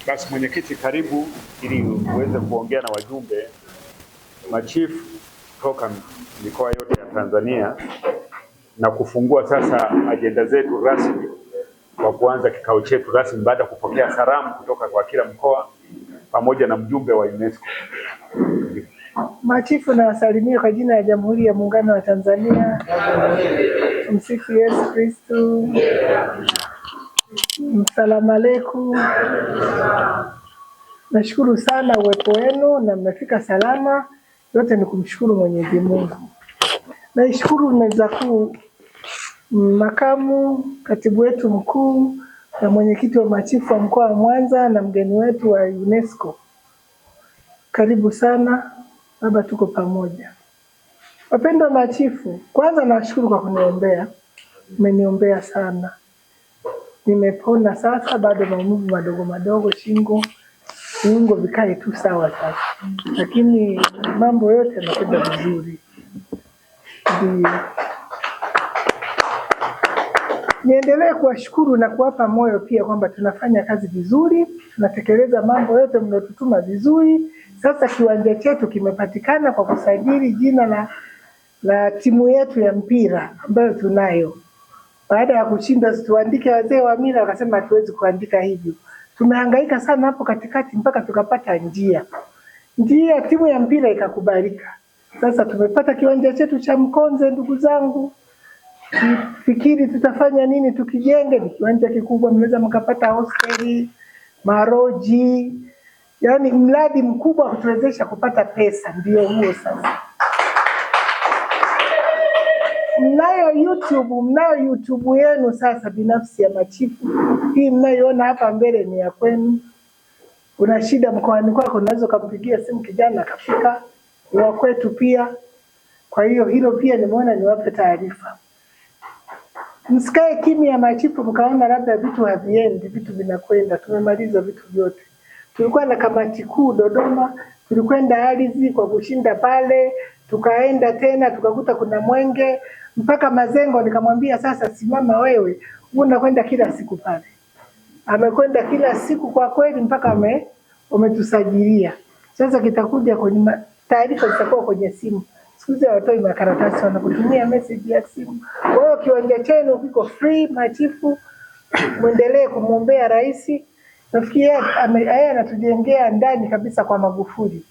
Basi mwenyekiti, karibu ili uweze kuongea na wajumbe machifu kutoka mikoa yote ya Tanzania na kufungua sasa ajenda zetu rasmi kwa kuanza kikao chetu rasmi baada ya kupokea salamu kutoka kwa kila mkoa pamoja na mjumbe wa UNESCO. Machifu na wasalimia kwa jina ya Jamhuri ya Muungano wa Tanzania. Tumsifu Yesu Kristo. Msalamu alaykum. Nashukuru sana uwepo wenu na mmefika salama. Yote ni kumshukuru Mwenyezi Mungu. Naishukuru meza kuu, makamu katibu wetu mkuu na mwenyekiti wa machifu wa mkoa wa Mwanza na mgeni wetu wa UNESCO. Karibu sana baba, tuko pamoja. Wapendwa machifu, kwanza nashukuru kwa kuniombea. Mmeniombea sana. Nimepona sasa, bado maumivu madogo madogo shingo, viungo vikae tu sawa sasa. Lakini mambo yote yanakwenda vizuri. Ndio. Niendelee kuwashukuru na kuwapa moyo pia kwamba tunafanya kazi vizuri, tunatekeleza mambo yote mnayotutuma vizuri. Sasa kiwanja chetu kimepatikana kwa kusajili jina la timu yetu ya mpira ambayo tunayo. Baada ya kushinda tuandike, wazee wa mila wakasema hatuwezi kuandika hivyo. Tumehangaika sana hapo katikati mpaka tukapata njia timu ya mpira ikakubalika. Sasa tumepata kiwanja chetu cha Mkonze, ndugu zangu. Fikiri tutafanya nini tukijenge? Ni kiwanja kikubwa, mnaweza mkapata hosteli, maroji, yani mradi mkubwa kutuwezesha kupata pesa. Ndio huo sasa. Mnayo YouTube yenu sasa binafsi ya machifu. Hii mnayoona hapa mbele ni ya kwenu. Una shida mkoani kwako, unaweza kumpigia simu kijana akafika. Ni wa kwetu pia. Kwa hiyo hilo pia nimeona niwape taarifa. Msikae kimya machifu mkaona labda vitu haviendi. Vitu vinakwenda. Tumemaliza vitu vyote. Tulikuwa na kamati kuu Dodoma, tulikwenda ardhi kwa kushinda pale, tukaenda tena tukakuta kuna mwenge mpaka Mazengo. Nikamwambia sasa, simama wewe, unakwenda kila siku pale. Amekwenda kila siku kwa kweli mpaka umetusajilia. Sasa kitakuja kwenye taarifa, zitakuwa kwenye simu. Siku hizi watoi makaratasi, wanakutumia message ya simu. Kwa hiyo kiwanja chenu kiko free machifu, muendelee kumwombea rais. Nafikiri yeye anatujengea ndani kabisa kwa Magufuli,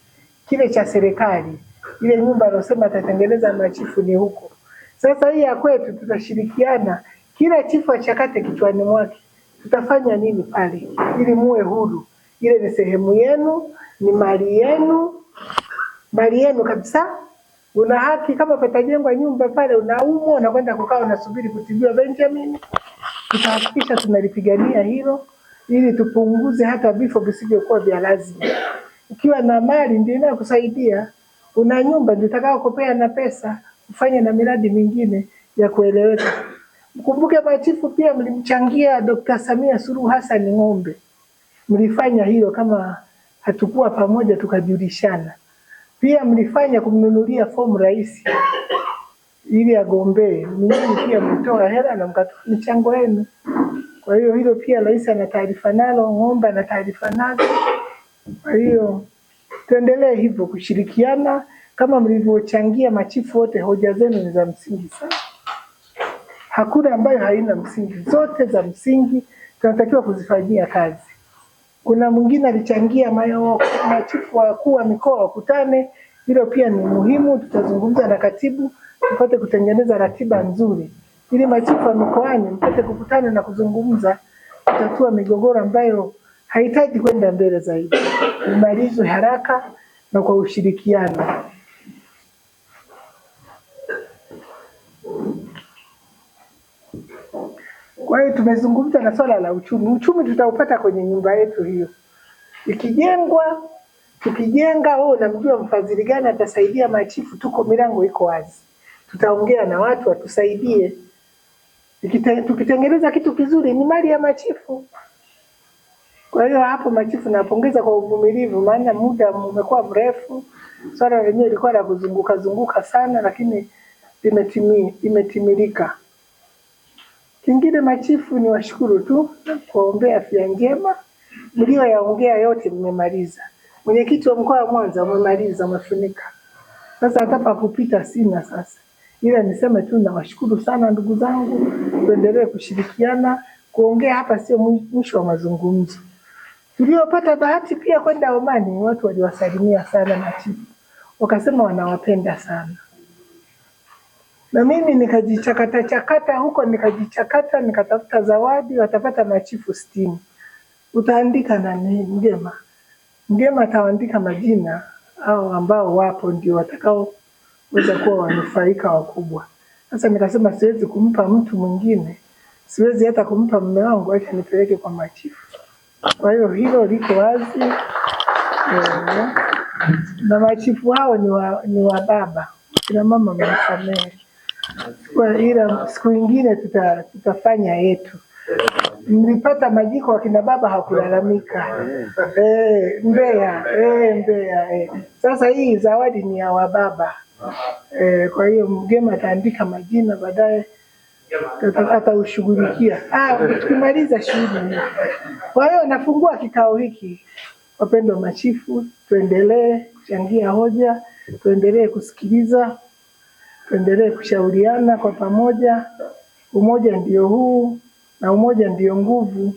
kile cha serikali, ile nyumba anasema atatengeneza machifu ni huko. Sasa hii ya kwetu tutashirikiana, kila chifu achakate kichwani mwake tutafanya nini pale ili muwe huru. Ile ni sehemu yenu, ni mali yenu kabisa. Una haki, kama patajengwa nyumba pale unaumwa unakwenda kukaa unasubiri kutibiwa Benjamin. Tutahakikisha tunalipigania hilo ili tupunguze hata vifo visivyokuwa vya lazima. Ukiwa na mali ndio inakusaidia. Una nyumba ndio utakayokopea na pesa, ufanye na miradi mingine ya kueleweka. Mkumbuke machifu pia mlimchangia Dr. Samia Suluhu Hassan ng'ombe. Mlifanya hilo kama hatukuwa pamoja tukajulishana. Pia mlifanya kumnunulia fomu rais ili agombee. Mimi pia mlitoa hela na mkatoa michango yenu. Kwa hiyo hilo pia rais ana taarifa nalo, ng'ombe ana taarifa nazo. Kwa hiyo tuendelee hivyo kushirikiana kama mlivyochangia machifu wote. Hoja zenu ni za msingi sana. Hakuna ambayo haina msingi, zote za msingi tunatakiwa kuzifanyia kazi. Kuna mwingine alichangia machifu wakuu wa mikoa wakutane, hilo pia ni muhimu. Tutazungumza na katibu tupate kutengeneza ratiba nzuri ili machifu wa mikoani mpate kukutana na kuzungumza, kutatua migogoro ambayo haihitaji kwenda mbele zaidi, imalizwe haraka na kwa ushirikiano. Kwa hiyo tumezungumza na swala la uchumi. Uchumi tutaupata kwenye nyumba yetu hiyo. Ikijengwa, tukijenga, namjua mfadhili gani atasaidia machifu, tuko milango iko wazi. Tutaongea na watu watusaidie. Tukitengeneza kitu kizuri ni mali ya machifu. Kwa hiyo hapo machifu napongeza kwa uvumilivu, maana muda umekuwa mrefu. Swala lenyewe lilikuwa la kuzunguka sana, lakini imetimilika. Kingine machifu ni washukuru tu, kuombea afya njema mlioyaongea yote mmemaliza. Mwenyekiti wa mkoa wa Mwanza umemaliza, umefunika. Sasa hata pa kupita sina sasa. Ila niseme tu nawashukuru sana ndugu zangu, tuendelee kushirikiana. Kuongea hapa sio mwisho wa mazungumzo. Tuliopata bahati pia kwenda Omani, watu waliwasalimia sana machifu, wakasema wanawapenda sana. Na mimi nikajichakata huko, nikatafuta zawadi, watapata machifu 60. Utaandika na Mgema. Mgema ataandika majina au ambao wapo ndio watakao weza kuwa wanufaika wakubwa. Sasa nikasema siwezi kumpa mtu mwingine, siwezi hata kumpa mume wangu, acha nipeleke kwa machifu. Kwa hiyo hilo liko wazi. Na machifu hao ni wa baba, kina mama mnasamehe. Kwa ila siku nyingine tutafanya yetu. Mlipata majiko, wakina baba hakulalamika. Mbeya. Sasa hii zawadi ni ya wababa. Kwa hiyo Mgema ataandika majina, baadaye ataushughulikia tukimaliza shughuli. Kwa hiyo nafungua kikao hiki, wapendwa machifu, tuendelee kuchangia hoja, tuendelee kusikiliza, tuendelee kushauriana kwa pamoja. Umoja ndio huu na umoja ndio nguvu.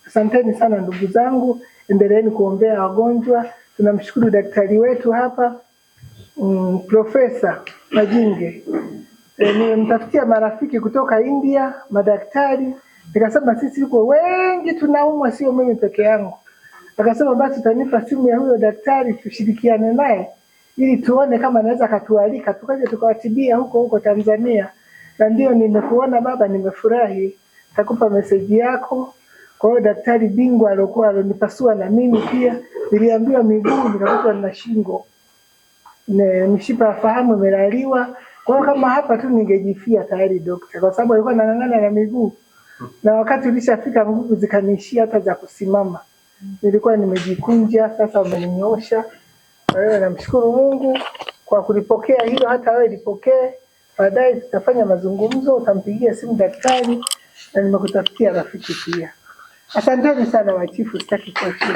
Asanteni sana ndugu zangu, endeleeni kuombea wagonjwa. Tunamshukuru daktari wetu hapa, Profesa Majinge. Nimemtafutia marafiki kutoka India, madaktari. Nikasema sisi tuko wengi tunaumwa, sio mimi peke yangu. Akasema basi utanipa simu ya huyo daktari tushirikiane naye ili tuone kama anaweza katualika tukaje tukawatibia huko Tanzania. Na ndio nimekuona baba, nimefurahi. Takupa message yako. Kwa hiyo daktari bingwa alonipasua na mimi pia niliambiwa miguu, nikakutwa na shingo. Mishipa ya fahamu imelaliwa. Kwa hiyo kama hapa tu ningejifia tayari daktari, kwa sababu alikuwa anang'ang'ana na miguu. Na wakati ulishafika nguvu zikanishia hata za kusimama. Nilikuwa nimejikunja, sasa umeninyoosha. Kwa hiyo namshukuru Mungu kwa kulipokea hilo, hata wewe lipokee. Baadaye tutafanya mazungumzo, utampigia simu daktari na nimekutafutia rafiki pia. Asanteni sana machifu, sitaki kuachia.